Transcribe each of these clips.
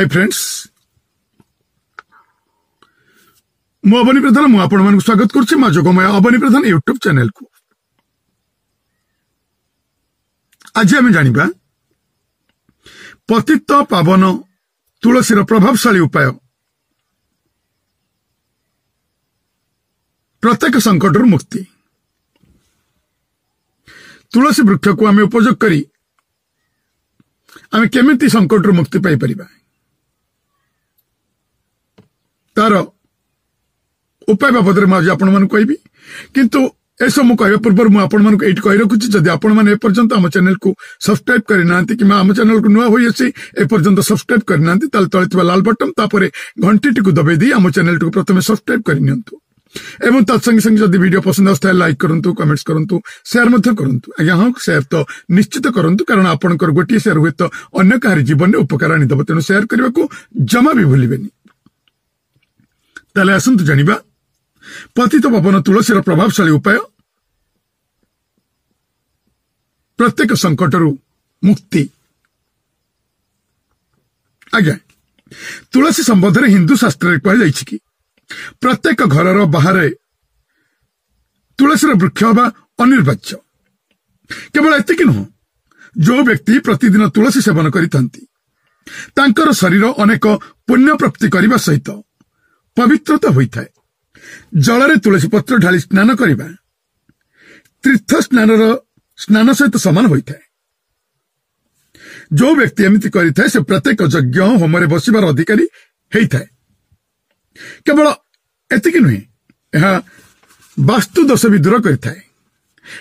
Hi friends मु अवनी प्रधान मु आपण मानक स्वागत करछि मा जोगमय अवनी प्रधान यूट्यूब चैनल को। आज आम जानिबा पतित पावन तुलसीर प्रभावशाली उपाय प्रत्येक संकटर मुक्ति। तुलसी वृक्ष को आम उपयोग करी आम केमिति संकटर मुक्ति पाई परिबा तार उपाय बाबद में आज आपण मानक कहबी किंतु ऐसा मु कहबा पूर्व मु आपण मानक एट कहि रखुछि जदि आपण माने ए पर्यंत हम चैनल को सब्सक्राइब करि नांती कि हम चैनल को नुआ होई अछि ए पर्यंत सब्सक्राइब करि नांती ताल तळे लाल बटन तापरे घंटी टिकु दबे दी हम चैनल को प्रथमे सब्सक्राइब करि नियंतु एवं तत्संगे संगे जदि वीडियो पसंद आस्ता लाइक करंतु कमेंट्स करंतु शेयर मध्य करंतु। आज्ञा हां शेयर तो निश्चित करंतु कारण आपनकर गोटी शेयर हुए तो अन्य काहरी जीवन में उपकार आनी दब तेणु शेयर करने को जमा भी भूलिबेनी। ताले आसंतु जानिबा पतित पावन तुलसीर प्रभावशाली उपाय प्रत्येक संकटरू मुक्ति। आज्ञा तुलसी संबंध में हिंदू शास्त्र कह जाइछि कि प्रत्येक घरर बाहर तुलसीर वृक्ष बा अनिर्वाच्य। केवल एतिक नुह जो व्यक्ति प्रतिदिन तुलसी सेवन करिथांती तांकर शरीर अनेक पुण्य प्राप्ति करने सहित पवित्रता होइथाय। जलरे तुलसी पत्र ढाली स्नान करिबा तीर्थ स्नान सहित समान होइथाय। जो व्यक्ति एमिति करिथाय से प्रत्येक यज्ञ होमरे बसिबार अधिकारी हेइथाय। केवल एतिक नुहे यह वास्तु दोष भी दूर करिथाय।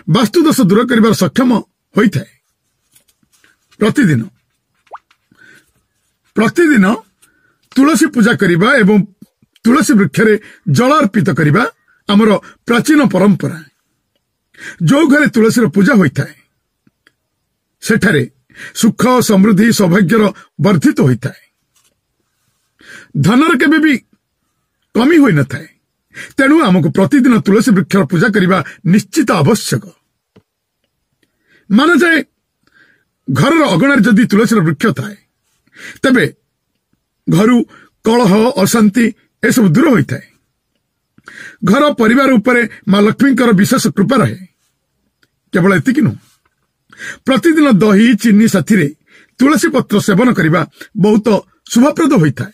वास्तु दोष दूर करिबार सक्षम होइथाय। प्रतिदिन तुलसी पूजा करिबा एवं तुलसी वृक्षरे जल अर्पित करिबा हमर प्राचीन परंपरा। जो घरे तुलसीर पूजा होइथाय सेठारे सुख समृद्धि सौभाग्यर वर्धित होइथाय। धनर केबे भी कमी होई न थाए। तेणु हमको प्रतिदिन तुलसी वृक्षर पूजा करिबा निश्चित आवश्यक। माना जाए घर अगणार जदि तुलसीर वृक्ष थाए तबे घरु कलह अशांति ए सब दूर होता है। घर परिवार उपरे मां लक्ष्मी विशेष कृपा रहे। केवल एतिक नु प्रतिदिन दही चीनी साथी तुलसी पत्र सेवन करने बहुत शुभप्रद होता है।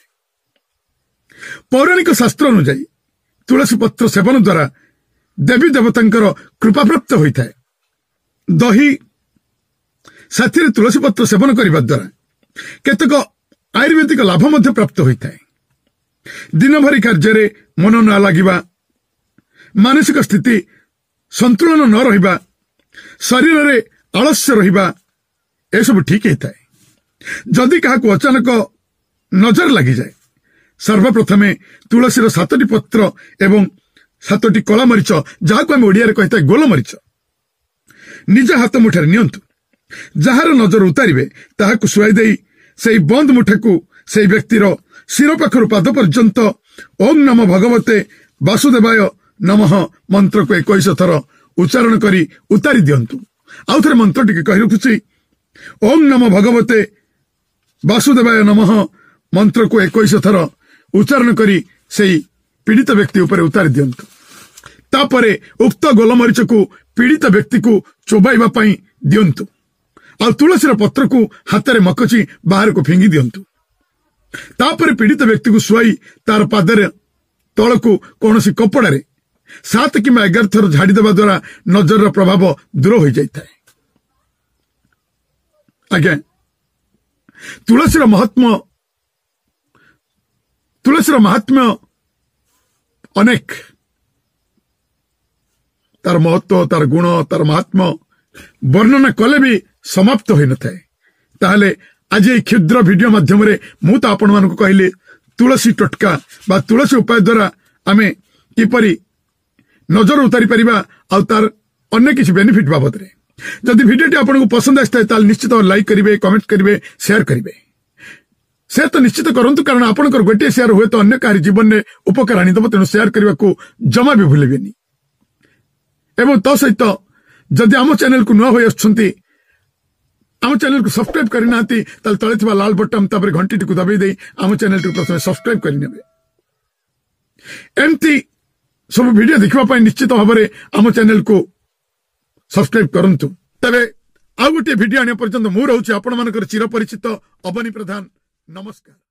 पौराणिक शास्त्र अनुसार तुलसी पत्र सेवन द्वारा देवी देवतांकर कृपा प्राप्त होता है। दही साथी तुलसी पत्र सेवन करने द्वारा केतक आयुर्वेदिक लाभ मध्य प्राप्त होता है। दिन भरी कार्य मन न लगिबा मानसिक स्थिति संतुलन न रहिबा शरीर रे आलस्य रहिबा ए सब ठीक होता है। जदि काहाकू अचानक नजर लगी जाए सर्वप्रथमे तुलसीर 7टी पत्र एवं 7टी कला मरीच जहां आम ओडिया कहता है गोल मरीच निज हाथ मुठार नियंतु। जार नजर उतारिबे ताहाकू सुआई देई सेई बंद मुठाकू सेई व्यक्तिर शिर पाखर पाद पर्यंत ओम नमो भगवते वासुदेवाय नमः मंत्र को 21 थर उच्चारण करी उतारी दियंतु। आउ थे मंत्र टिके कहि रखुछि ओम नमो भगवते वासुदेवाय नमः मंत्र को 21 थर उच्चारण करी सेई पीड़ित व्यक्ति ऊपर उतारी दियंतु। तापरे उक्त गोलमरीच को पीड़ित व्यक्ति को चोबाइबा पई दियंतु। आ तुलसीर पत्र को हाथ में मकची बाहर को फिंगी दियंतु। तापर पीड़ित व्यक्ति को शुआई तार पादर तल को कौन कपड़े 7 कि 11 थर झाड़ी देवा द्वारा नजर प्रभाव दूर हो जाता है। आज्ञा तुलसीर महात्म्य अनेक तार महत्व तार गुण तार महात्म्य वर्णना कले भी समाप्त हो न थाए। ताहले आज ये क्षुद्र वीडियो माध्यम मु तो आपण मानक कहले तुलसी टटका बा तुलसी उपाय द्वारा आमे किपरि नजर उतारी परिबा आ तार अन्य किसी बेनिफिट बाबद रे। जदि वीडियोटी आपको पसंद आए ताल निश्चित लाइक करिवे कमेंट करिवे शेयर करिवे। शेयर तो निश्चित करंतु कारण आपनकर गोटे शेयर हुए तो अन्य काहरी जीवन में उपकार आनी दब तेणु शेयर करने को जमा भी भूलिबेनी। एवं तो सहित जदि आम चैनल को नुआ होई आछंती आम चैनल को सब्सक्राइब करना तले थिबा लाल बटन तापर घंटी को दबाई दे आम चैनल को प्रथम सब्सक्राइब करने एमती सब वीडियो देखा निश्चित भाव में आम चैनल को सब्सक्राइब करंतु तबे आउ गोटे वीडियो आने पर्यंत मु रहउछि आपण मानकर चिरपरिचित अबनी प्रधान नमस्कार।